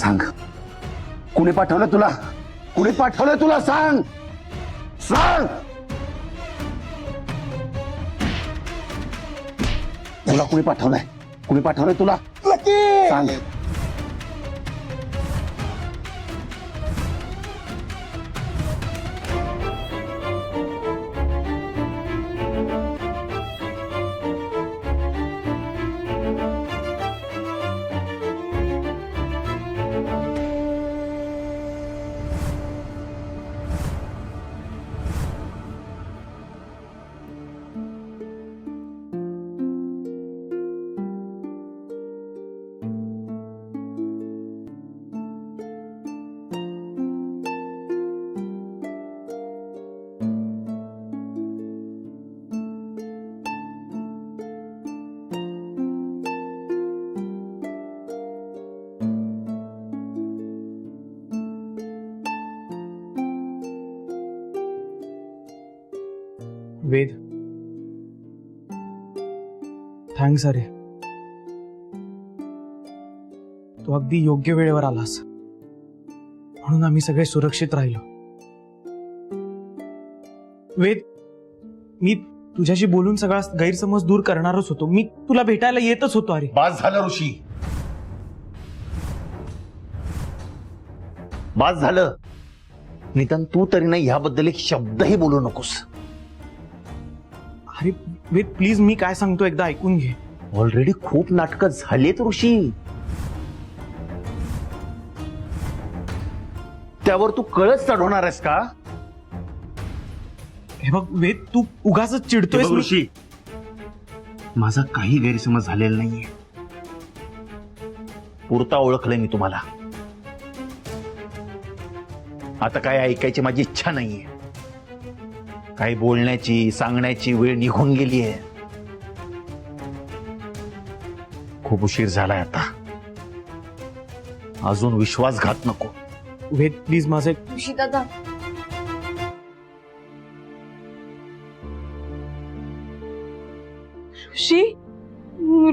सांग, कुणी पाठवलं तुला? कुणी पाठवलं तुला? सांग सांग. तुला कुणी पाठवलंय? कुणी पाठवलंय तुला? सांग. वेद, थँक्स अरे. तू अगदी योग्य वेळेवर आलास म्हणून आम्ही सगळे सुरक्षित राहिलो. वेद, मी तुझ्याशी बोलून सगळा गैरसमज दूर करणारच होतो. मी तुला भेटायला येतच होतो. अरे बास झालं ऋषी, बास झालं. निदान तू तरी नाही ह्याबद्दल एक शब्दही बोलू नकोस. अरे वेद प्लीज, मी काय सांगतो एकदा ऐकून घे. ऑलरेडी खूप नाटकं झालीत ऋषी. त्यावर तू कळच चढवणार आहेस का? हे बघ वेद, तू उगाच चिडतोयस. ऋषी, माझा काही गैरसमज झालेला नाहीये. पुरता ओळखलंय मी तुम्हाला. आता काय ऐकायची माझी इच्छा नाहीये. काही बोलण्याची सांगण्याची वेळ निघून गेली आहे. खूप उशीर झालाय आता. अजून विश्वासघात नको. वेद प्लीज माझे. ऋषी दादा, ऋषी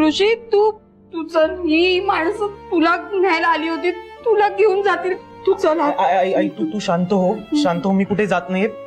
ऋषी तू तुझं ही माणसं तुला न्यायला आली होती, तुला घेऊन जातील. तू चल. तू शांत हो, शांत हो. मी कुठे जात नाहीये.